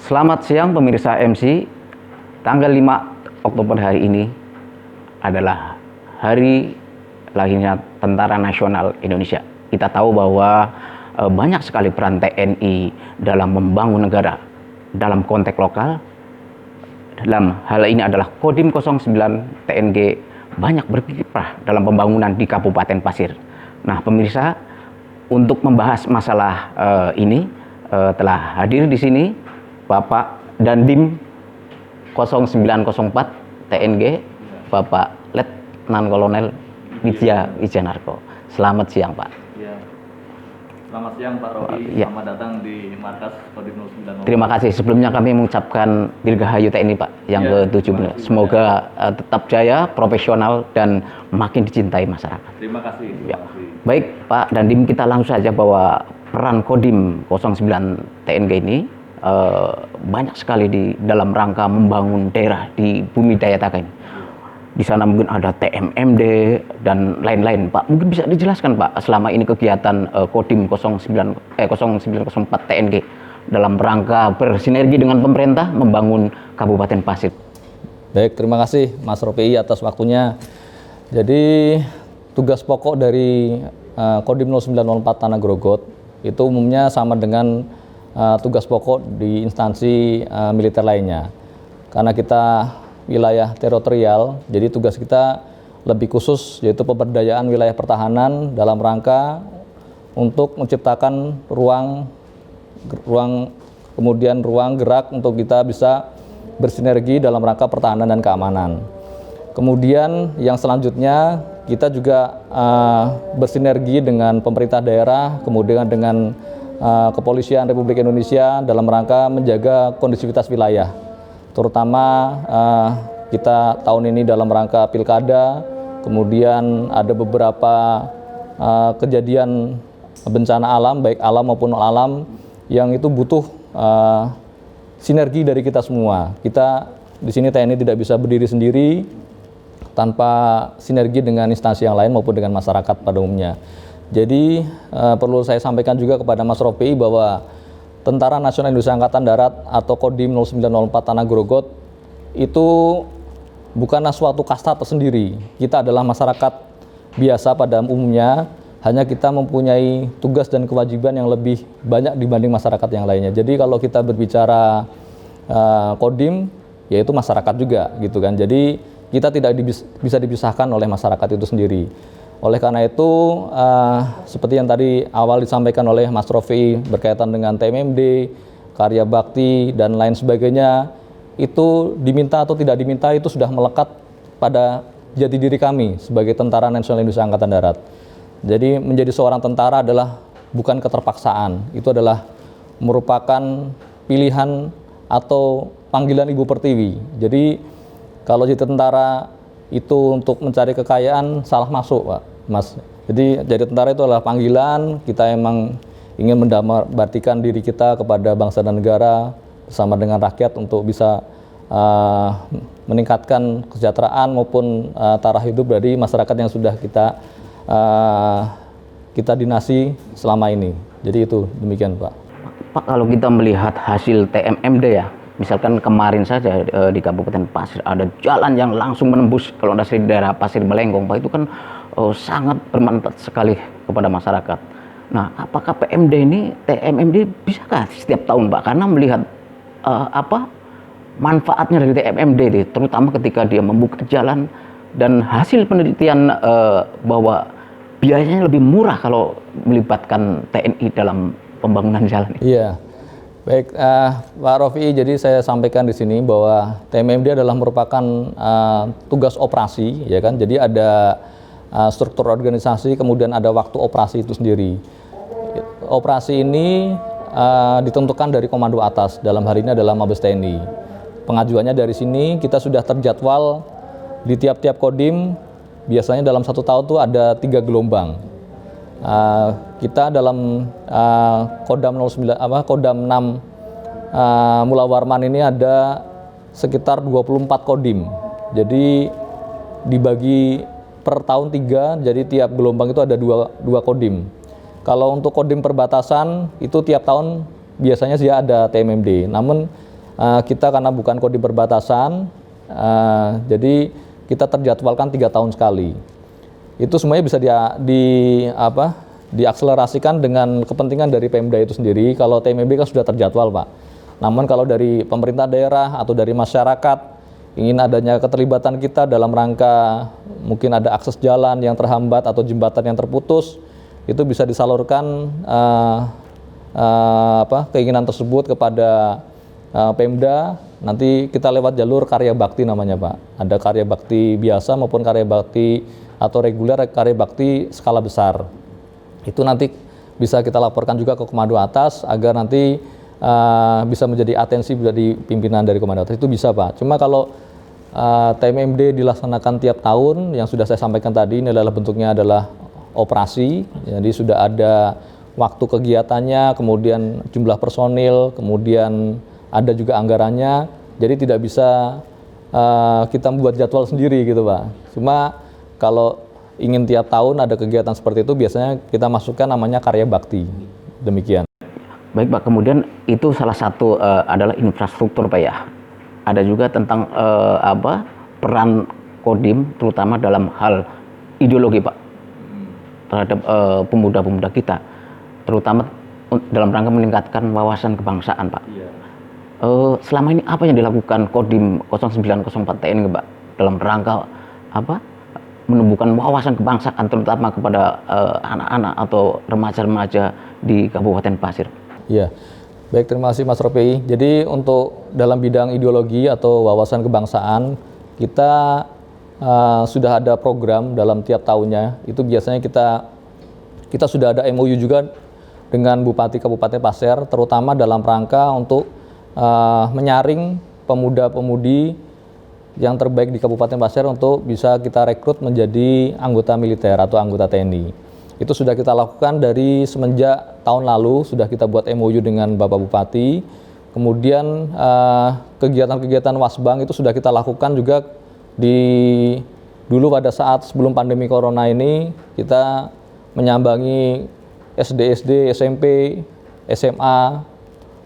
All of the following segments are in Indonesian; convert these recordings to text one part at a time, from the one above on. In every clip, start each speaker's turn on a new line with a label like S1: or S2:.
S1: Selamat siang pemirsa MC. Tanggal 5 Oktober hari ini adalah hari lahirnya Tentara Nasional Indonesia. Kita tahu bahwa banyak sekali peran TNI dalam membangun negara dalam konteks lokal. Dalam hal ini adalah Kodim 09 TNG banyak berkiprah dalam pembangunan di Kabupaten Pasir. Nah, pemirsa, untuk membahas masalah ini telah hadir di sini Bapak Dandim 0904 TNG, Bapak Letnan Kolonel Widya Wijanarko. Selamat siang, Pak.
S2: Ya. Selamat siang, Pak Rofi.
S1: Ya.
S2: Selamat datang di markas Kodim 0904.
S1: Terima kasih. Sebelumnya kami mengucapkan Dirgahayu TNI, Pak, yang
S2: Ya,
S1: ke-17. Semoga tetap jaya, profesional, dan makin dicintai masyarakat.
S2: Terima kasih.
S1: Ya. Baik, Pak Dandim, kita langsung saja bahwa peran Kodim 09 TNG ini banyak sekali di dalam rangka membangun daerah di Bumi Daya Taka ini. Di sana mungkin ada TMMD dan lain-lain, Pak. Mungkin bisa dijelaskan, Pak, selama ini kegiatan Kodim 0904 TNG dalam rangka bersinergi dengan pemerintah membangun Kabupaten Pasir.
S2: Baik, terima kasih Mas Rofi atas waktunya. Jadi tugas pokok dari Kodim 0904 Tanah Grogot itu umumnya sama dengan tugas pokok di instansi militer lainnya. Karena kita wilayah teritorial, jadi tugas kita lebih khusus yaitu pemberdayaan wilayah pertahanan dalam rangka untuk menciptakan ruang gerak untuk kita bisa bersinergi dalam rangka pertahanan dan keamanan. Kemudian yang selanjutnya kita juga bersinergi dengan pemerintah daerah, kemudian dengan Kepolisian Republik Indonesia dalam rangka menjaga kondisivitas wilayah. Terutama kita tahun ini dalam rangka pilkada, kemudian ada beberapa kejadian bencana alam, baik alam maupun non alam, yang itu butuh sinergi dari kita semua. Kita di sini TNI tidak bisa berdiri sendiri tanpa sinergi dengan instansi yang lain maupun dengan masyarakat pada umumnya. Jadi perlu saya sampaikan juga kepada Mas Rofi bahwa Tentara Nasional Indonesia Angkatan Darat atau Kodim 0904 Tanah Grogot itu bukanlah suatu kasta tersendiri. Kita adalah masyarakat biasa pada umumnya, hanya kita mempunyai tugas dan kewajiban yang lebih banyak dibanding masyarakat yang lainnya. Jadi kalau kita berbicara Kodim, yaitu masyarakat juga gitu kan. Jadi kita tidak bisa dipisahkan oleh masyarakat itu sendiri. Oleh karena itu, seperti yang tadi awal disampaikan oleh Mas Rofi berkaitan dengan TMMD, karya bakti, dan lain sebagainya, itu diminta atau tidak diminta itu sudah melekat pada jati diri kami sebagai Tentara Nasional Indonesia Angkatan Darat. Jadi menjadi seorang tentara adalah bukan keterpaksaan, itu adalah merupakan pilihan atau panggilan Ibu Pertiwi. Jadi kalau jadi tentara itu untuk mencari kekayaan salah masuk, Pak, Mas. Jadi tentara itu adalah panggilan, kita emang ingin mendamarkan diri kita kepada bangsa dan negara bersama dengan rakyat untuk bisa meningkatkan kesejahteraan maupun taraf hidup dari masyarakat yang sudah kita dinasi selama ini. Jadi itu demikian, Pak.
S1: Pak, kalau kita melihat hasil TMMD ya, misalkan kemarin saja di Kabupaten Pasir ada jalan yang langsung menembus kalau dari daerah Pasir Melengkong, Pak, itu kan sangat bermanfaat sekali kepada masyarakat. Nah, apakah TMMD bisakah setiap tahun, Pak? Karena melihat manfaatnya dari TMMD ini, terutama ketika dia membuka jalan dan hasil penelitian bahwa biayanya lebih murah kalau melibatkan TNI dalam pembangunan jalan ini.
S2: Iya. Baik, Pak Rofi, jadi saya sampaikan di sini bahwa TMMD adalah merupakan tugas operasi, ya kan? Jadi ada struktur organisasi, kemudian ada waktu operasi itu sendiri. Operasi ini ditentukan dari komando atas, dalam hari ini adalah Mabes TNI. Pengajuannya dari sini, kita sudah terjadwal di tiap-tiap kodim, biasanya dalam satu tahun itu ada 3 gelombang. Kita dalam Kodam 6 Mula Warman ini ada sekitar 24 kodim. Jadi dibagi per tahun 3, jadi tiap gelombang itu ada dua kodim. Kalau untuk kodim perbatasan itu tiap tahun biasanya sih ada TMMD. Namun kita karena bukan kodim perbatasan, jadi kita terjadwalkan 3 tahun sekali. Itu semuanya bisa diakselerasikan dengan kepentingan dari Pemda itu sendiri. Kalau TMB kan sudah terjadwal, Pak. Namun kalau dari pemerintah daerah atau dari masyarakat ingin adanya keterlibatan kita dalam rangka mungkin ada akses jalan yang terhambat atau jembatan yang terputus, itu bisa disalurkan keinginan tersebut kepada Pemda. Nanti kita lewat jalur karya bakti namanya, Pak. Ada karya bakti biasa maupun karya bakti atau reguler, karya bakti skala besar. Itu nanti bisa kita laporkan juga ke Komando Atas agar nanti bisa menjadi atensi dari pimpinan dari Komando Atas. Itu bisa, Pak. Cuma kalau TMMD dilaksanakan tiap tahun, yang sudah saya sampaikan tadi, ini adalah bentuknya adalah operasi. Jadi sudah ada waktu kegiatannya, kemudian jumlah personil, kemudian ada juga anggarannya. Jadi tidak bisa kita membuat jadwal sendiri gitu, Pak. Cuma kalau ingin tiap tahun ada kegiatan seperti itu, biasanya kita masukkan namanya karya bakti. Demikian.
S1: Baik, Pak, kemudian itu salah satu adalah infrastruktur, Pak, ya. Ada juga tentang peran Kodim terutama dalam hal ideologi, Pak, terhadap pemuda-pemuda kita, terutama dalam rangka meningkatkan wawasan kebangsaan, Pak. Selama ini apa yang dilakukan Kodim 0904 TNI, Pak, dalam rangka menumbuhkan wawasan kebangsaan terutama kepada anak-anak atau remaja-remaja di Kabupaten Pasir?
S2: Iya, baik, terima kasih Mas Ropi. Jadi untuk dalam bidang ideologi atau wawasan kebangsaan, kita sudah ada program dalam tiap tahunnya. Itu biasanya kita sudah ada MOU juga dengan Bupati Kabupaten Pasir, terutama dalam rangka untuk menyaring pemuda-pemudi yang terbaik di Kabupaten Pasir untuk bisa kita rekrut menjadi anggota militer atau anggota TNI. Itu sudah kita lakukan dari semenjak tahun lalu, sudah kita buat MOU dengan Bapak Bupati. Kemudian kegiatan-kegiatan Wasbang itu sudah kita lakukan juga dulu pada saat sebelum pandemi Corona ini, kita menyambangi SD, SMP, SMA.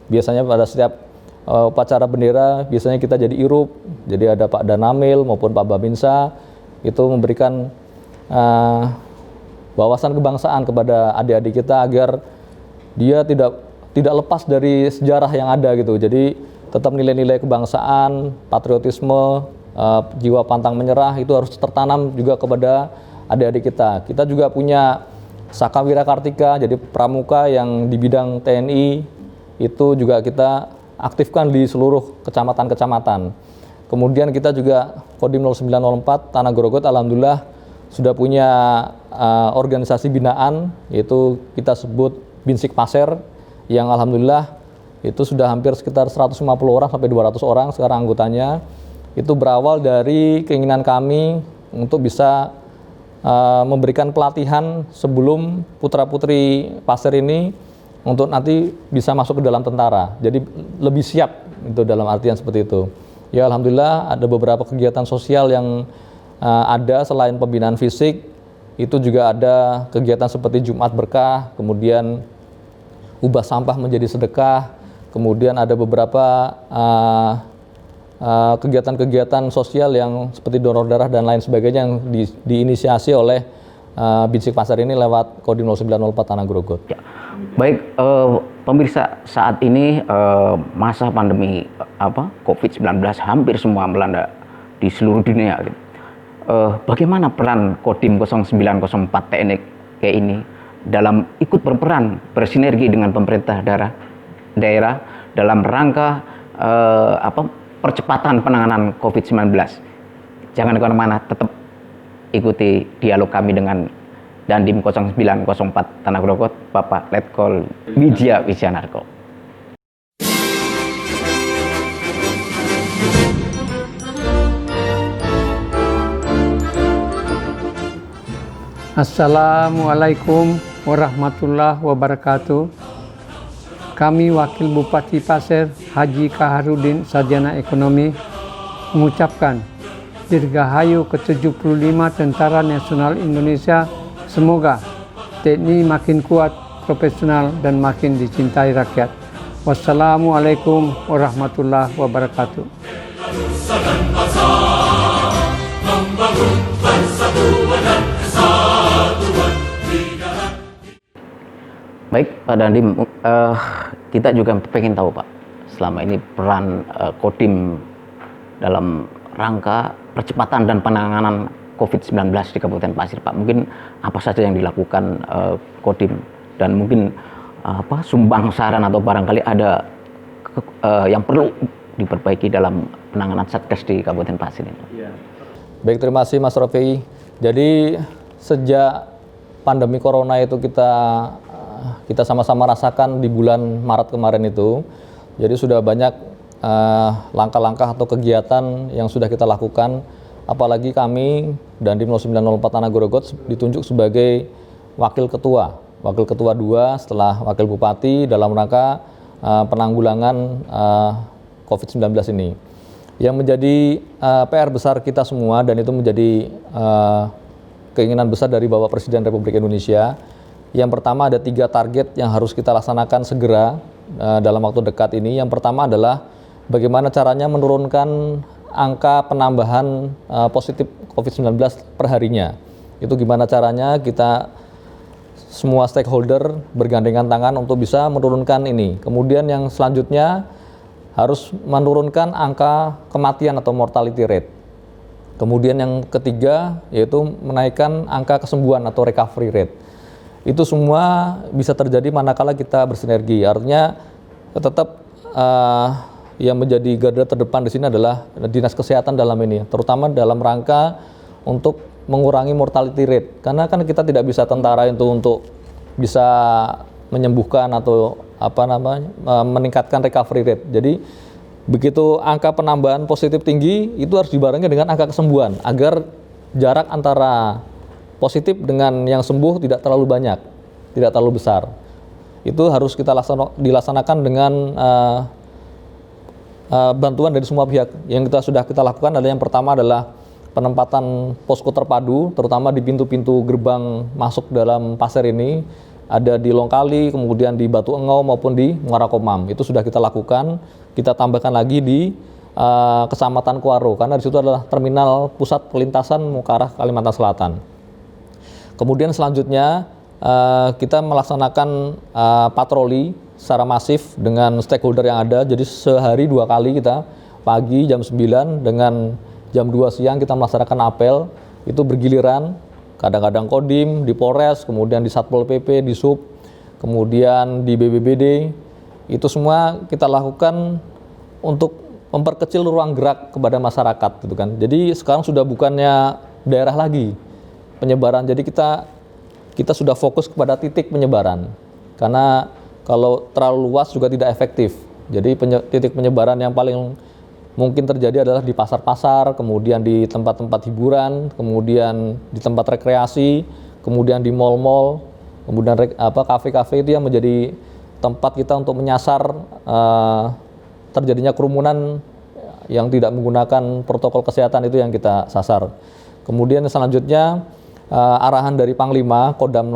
S2: Biasanya pada setiap upacara bendera, biasanya kita jadi irup. Jadi ada Pak Danamil maupun Pak Babinsa, itu memberikan wawasan kebangsaan kepada adik-adik kita agar dia tidak lepas dari sejarah yang ada gitu. Jadi tetap nilai-nilai kebangsaan, patriotisme, jiwa pantang menyerah itu harus tertanam juga kepada adik-adik kita. Kita juga punya Saka Wira Kartika, jadi pramuka yang di bidang TNI, itu juga kita aktifkan di seluruh kecamatan-kecamatan. Kemudian kita juga Kodim 0904 Tanah Grogot, alhamdulillah sudah punya organisasi binaan, yaitu kita sebut Binsik Pasir, yang alhamdulillah itu sudah hampir sekitar 150 orang sampai 200 orang sekarang anggotanya. Itu berawal dari keinginan kami untuk bisa memberikan pelatihan sebelum putra-putri Pasir ini untuk nanti bisa masuk ke dalam tentara. Jadi lebih siap itu dalam artian seperti itu. Ya alhamdulillah ada beberapa kegiatan sosial yang ada selain pembinaan fisik, itu juga ada kegiatan seperti Jumat Berkah, kemudian ubah sampah menjadi sedekah, kemudian ada beberapa kegiatan-kegiatan sosial yang seperti donor darah dan lain sebagainya yang diinisiasi oleh Binsik Pasir ini lewat Kodim 0904 Tanah Grogot.
S1: Ya. Baik, pemirsa, saat ini masa pandemi COVID-19 hampir semua melanda di seluruh dunia. Bagaimana peran Kodim 0904 TNI ini dalam ikut berperan bersinergi dengan pemerintah daerah dalam rangka percepatan penanganan COVID-19? Jangan kemana-mana, tetap ikuti dialog kami dengan Dandim 0904 Tanah Grogot, Bapak Letkol Widya Wisyanarko.
S3: Assalamualaikum warahmatullahi wabarakatuh. Kami Wakil Bupati Pasir Haji Kaharudin Sarjana Ekonomi mengucapkan Dirgahayu ke-75 Tentara Nasional Indonesia. Semoga TNI makin kuat, profesional, dan makin dicintai rakyat. Wassalamualaikum warahmatullahi wabarakatuh.
S1: Baik, Pak Dandim, kita juga pengen tahu Pak, selama ini peran Kodim dalam rangka percepatan dan penanganan COVID-19 di Kabupaten Pasir, Pak. Mungkin apa saja yang dilakukan Kodim, dan mungkin sumbang saran atau barangkali ada yang perlu diperbaiki dalam penanganan Satgas di Kabupaten Pasir ini.
S2: Baik, terima kasih Mas Rofi. Jadi sejak pandemi Corona itu kita sama-sama rasakan di bulan Maret kemarin itu, jadi sudah banyak langkah-langkah atau kegiatan yang sudah kita lakukan, apalagi kami Dandim 0904 Tanah Grogol ditunjuk sebagai Wakil Ketua 2 setelah Wakil Bupati dalam rangka penanggulangan COVID-19 ini. Yang menjadi PR besar kita semua, dan itu menjadi keinginan besar dari Bapak Presiden Republik Indonesia. Yang pertama, ada 3 target yang harus kita laksanakan segera dalam waktu dekat ini. Yang pertama adalah bagaimana caranya menurunkan angka penambahan positif COVID-19 per harinya. Itu gimana caranya kita semua stakeholder bergandengan tangan untuk bisa menurunkan ini. Kemudian yang selanjutnya harus menurunkan angka kematian atau mortality rate. Kemudian yang ketiga yaitu menaikkan angka kesembuhan atau recovery rate. Itu semua bisa terjadi manakala kita bersinergi. Artinya tetap yang menjadi garda terdepan di sini adalah Dinas Kesehatan dalam ini, terutama dalam rangka untuk mengurangi mortality rate. Karena kan kita tidak bisa tentara itu untuk bisa menyembuhkan atau meningkatkan recovery rate. Jadi begitu angka penambahan positif tinggi, itu harus dibarengi dengan angka kesembuhan agar jarak antara positif dengan yang sembuh tidak terlalu banyak, tidak terlalu besar. Itu harus kita dilaksanakan dengan bantuan dari semua pihak. Yang sudah kita lakukan adalah yang pertama adalah penempatan posko terpadu, terutama di pintu-pintu gerbang masuk dalam pasir ini, ada di Longkali, kemudian di Batu Engau maupun di Muara Komam. Itu sudah kita lakukan. Kita tambahkan lagi di Kecamatan Kuaro, karena di situ adalah terminal pusat pelintasan mau ke arah Kalimantan Selatan. Kemudian selanjutnya kita melaksanakan patroli secara masif dengan stakeholder yang ada. Jadi sehari 2 kali kita, pagi jam 9 dengan jam 2 siang kita melaksanakan apel. Itu bergiliran, kadang-kadang Kodim, di Polres, kemudian di Satpol PP, di Sub, kemudian di BBBD. Itu semua kita lakukan untuk memperkecil ruang gerak kepada masyarakat, gitu kan. Jadi sekarang sudah bukannya daerah lagi penyebaran, jadi kita sudah fokus kepada titik penyebaran, karena kalau terlalu luas juga tidak efektif. Jadi titik penyebaran yang paling mungkin terjadi adalah di pasar-pasar, kemudian di tempat-tempat hiburan, kemudian di tempat rekreasi, kemudian di mal-mal, kemudian kafe-kafe. Itu yang menjadi tempat kita untuk menyasar terjadinya kerumunan yang tidak menggunakan protokol kesehatan, itu yang kita sasar. Kemudian selanjutnya arahan dari Panglima Kodam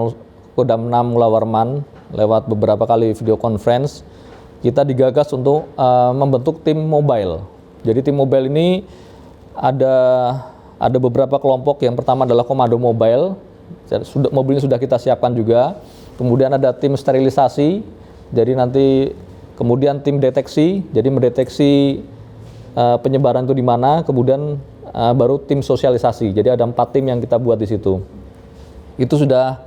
S2: 6 Mula Warman lewat beberapa kali video conference, kita digagas untuk membentuk tim mobile. Jadi tim mobile ini ada beberapa kelompok. Yang pertama adalah komando mobile, mobilnya sudah kita siapkan juga. Kemudian ada tim sterilisasi, jadi nanti kemudian tim deteksi, jadi mendeteksi penyebaran itu di mana. Kemudian baru tim sosialisasi. Jadi ada 4 tim yang kita buat di situ. Itu sudah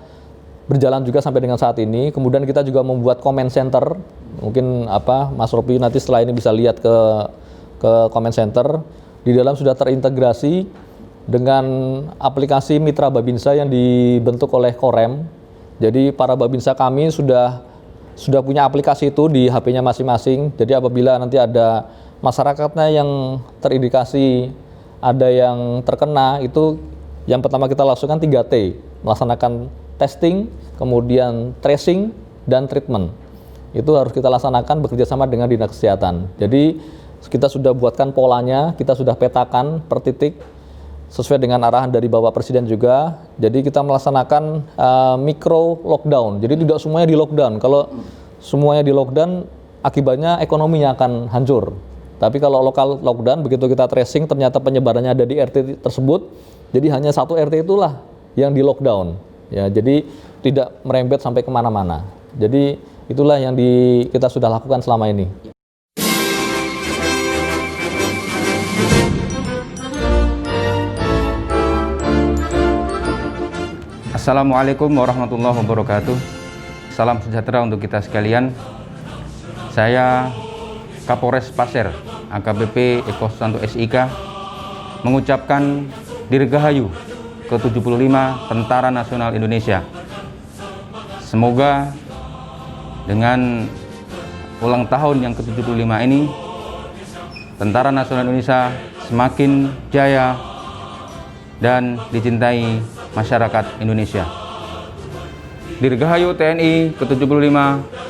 S2: berjalan juga sampai dengan saat ini. Kemudian kita juga membuat comment center. Mungkin Mas Ropi nanti setelah ini bisa lihat ke comment center. Di dalam sudah terintegrasi dengan aplikasi Mitra Babinsa yang dibentuk oleh Korem. Jadi para Babinsa kami sudah punya aplikasi itu di HP-nya masing-masing. Jadi apabila nanti ada masyarakatnya yang terindikasi ada yang terkena, itu yang pertama kita lakukan 3T, melaksanakan testing, kemudian tracing, dan treatment. Itu harus kita laksanakan bekerjasama dengan Dinas Kesehatan. Jadi kita sudah buatkan polanya, kita sudah petakan per titik sesuai dengan arahan dari Bapak Presiden juga. Jadi kita melaksanakan micro lockdown. Jadi tidak semuanya di lockdown. Kalau semuanya di lockdown akibatnya ekonominya akan hancur. Tapi kalau lokal lockdown, begitu kita tracing ternyata penyebarannya ada di RT tersebut, jadi hanya satu RT itulah yang di lockdown. Ya, jadi tidak merembet sampai kemana-mana. Jadi itulah yang kita sudah lakukan selama ini.
S4: Assalamualaikum warahmatullahi wabarakatuh. Salam sejahtera untuk kita sekalian. Saya Kapolres Pasir AKBP Eko Susanto SIK mengucapkan Dirgahayu ke-75 Tentara Nasional Indonesia. Semoga dengan ulang tahun yang ke-75 ini Tentara Nasional Indonesia semakin jaya dan dicintai masyarakat Indonesia. Dirgahayu TNI ke-75,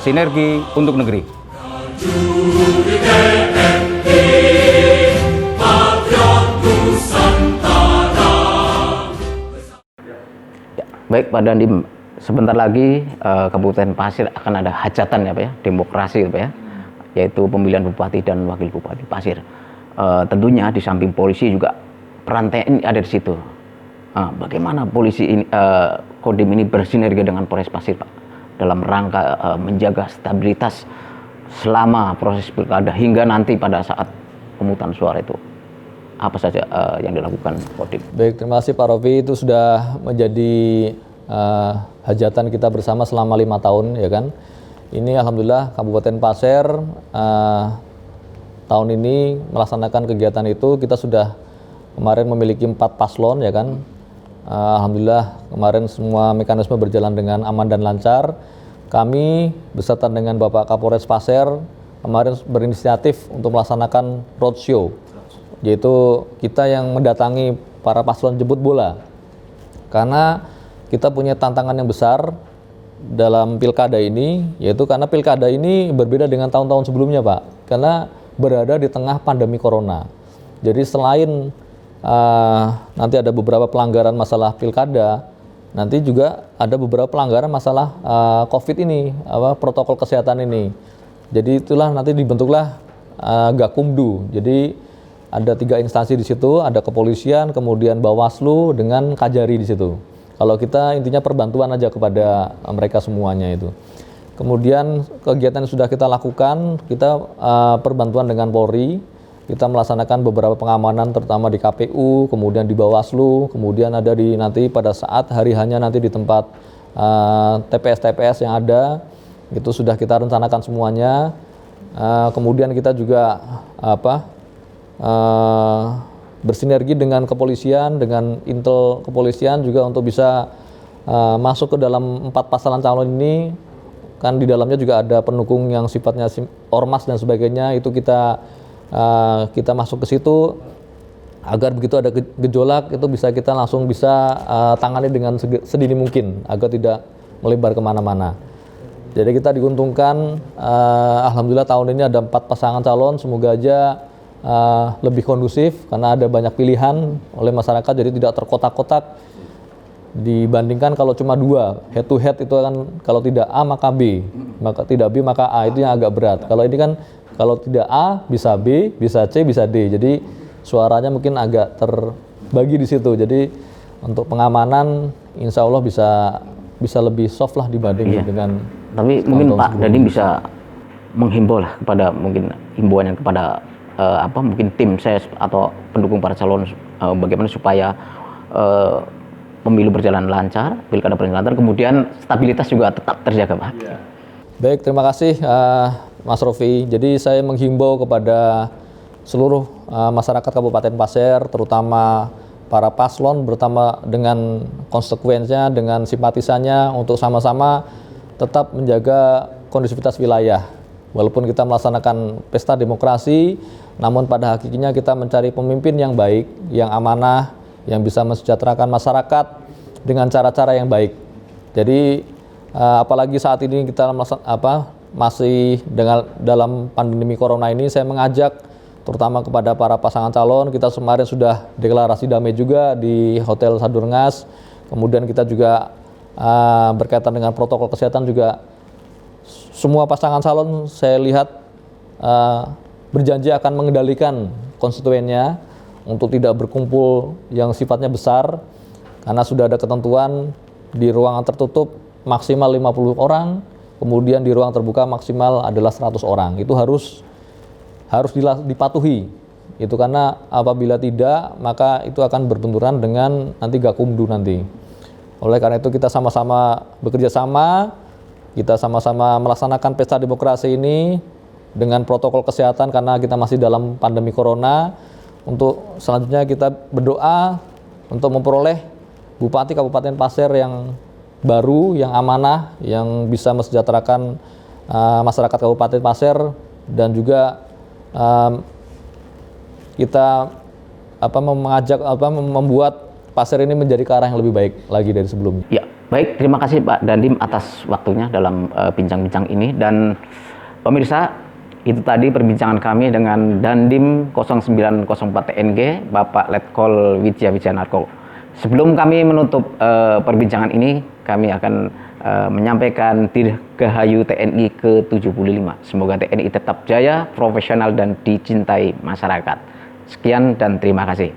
S4: sinergi untuk negeri.
S1: Ya, baik Pak Dandim, sebentar lagi Kabupaten Pasir akan ada hajatan ya Pak ya, demokrasi Pak ya, yaitu pemilihan bupati dan wakil bupati Pasir. Tentunya di samping polisi juga peran TNI ada di situ. Bagaimana polisi ini, Kodim ini bersinergi dengan Polres Pasir Pak dalam rangka menjaga stabilitas selama proses pilkada hingga nanti pada saat pemungutan suara itu, apa saja yang dilakukan Kodim?
S2: Baik, terima kasih Pak Rofi. Itu sudah menjadi hajatan kita bersama selama 5 tahun, ya kan. Ini alhamdulillah Kabupaten Pasir tahun ini melaksanakan kegiatan itu. Kita sudah kemarin memiliki 4 paslon, ya kan. Alhamdulillah kemarin semua mekanisme berjalan dengan aman dan lancar. Kami beserta dengan Bapak Kapolres Pasir kemarin berinisiatif untuk melaksanakan roadshow, yaitu kita yang mendatangi para paslon jemput bola. Karena kita punya tantangan yang besar dalam pilkada ini, yaitu karena pilkada ini berbeda dengan tahun-tahun sebelumnya Pak, karena berada di tengah pandemi corona. Jadi selain nanti ada beberapa pelanggaran masalah pilkada, nanti juga ada beberapa pelanggaran masalah COVID ini, protokol kesehatan ini. Jadi itulah nanti dibentuklah Gakumdu. Jadi ada 3 instansi di situ, ada kepolisian, kemudian Bawaslu dengan Kajari di situ. Kalau kita intinya perbantuan aja kepada mereka semuanya itu. Kemudian kegiatan yang sudah kita lakukan, kita perbantuan dengan Polri. Kita melaksanakan beberapa pengamanan terutama di KPU, kemudian di Bawaslu, kemudian ada di nanti pada saat hari hanya nanti di tempat TPS-TPS yang ada, itu sudah kita rencanakan semuanya. Kemudian kita juga bersinergi dengan kepolisian, dengan intel kepolisian juga untuk bisa masuk ke dalam 4 pasangan calon ini. Kan di dalamnya juga ada pendukung yang sifatnya ormas dan sebagainya, itu kita masuk ke situ agar begitu ada gejolak itu kita langsung bisa tangani dengan sedini mungkin agar tidak melebar kemana-mana. Jadi kita diuntungkan, alhamdulillah tahun ini ada 4 pasangan calon, semoga aja lebih kondusif karena ada banyak pilihan oleh masyarakat, jadi tidak terkotak-kotak dibandingkan kalau cuma 2 head to head itu kan, kalau tidak A maka B, maka tidak B maka A, itu yang agak berat. Kalau ini kan kalau tidak A bisa B, bisa C, bisa D. Jadi suaranya mungkin agak terbagi di situ. Jadi untuk pengamanan insya Allah bisa lebih soft lah dibanding dengan.
S1: Tapi mungkin Pak Dandim bisa menghimbau lah kepada mungkin himbauan yang kepada mungkin tim ses atau pendukung para calon bagaimana supaya pemilu berjalan lancar, pilkada berjalan lancar, kemudian stabilitas juga tetap terjaga Pak.
S2: Baik, terima kasih Mas Rofi. Jadi saya menghimbau kepada seluruh masyarakat Kabupaten Pasir, terutama para paslon, bertambah dengan konsekuensinya, dengan simpatisannya untuk sama-sama tetap menjaga kondusivitas wilayah. Walaupun kita melaksanakan pesta demokrasi, namun pada hakikatnya kita mencari pemimpin yang baik, yang amanah, yang bisa mensejahterakan masyarakat dengan cara-cara yang baik. Jadi apalagi saat ini kita masih dalam pandemi corona ini, saya mengajak terutama kepada para pasangan calon. Kita kemarin sudah deklarasi damai juga di Hotel Sadurngas. Kemudian kita juga berkaitan dengan protokol kesehatan juga semua pasangan calon saya lihat berjanji akan mengendalikan konstituennya untuk tidak berkumpul yang sifatnya besar, karena sudah ada ketentuan di ruangan tertutup maksimal 50 orang, kemudian di ruang terbuka maksimal adalah 100 orang. Itu harus dipatuhi. Itu karena apabila tidak, maka itu akan berbenturan dengan nanti Gakumdu nanti. Oleh karena itu kita sama-sama bekerja sama, kita sama-sama melaksanakan pesta demokrasi ini dengan protokol kesehatan karena kita masih dalam pandemi corona. Untuk selanjutnya kita berdoa untuk memperoleh Bupati Kabupaten Pasir yang baru, yang amanah, yang bisa mesejahterakan masyarakat Kabupaten Pasir, dan juga kita membuat Pasir ini menjadi ke arah yang lebih baik lagi dari sebelumnya.
S1: Ya, baik, terima kasih Pak Dandim atas waktunya dalam bincang-bincang ini. Dan pemirsa, itu tadi perbincangan kami dengan Dandim 0904 TNG, Bapak Letkol Widya Wijanarko. Sebelum kami menutup perbincangan ini, kami akan menyampaikan Dirgahayu TNI ke-75. Semoga TNI tetap jaya, profesional, dan dicintai masyarakat. Sekian dan terima kasih.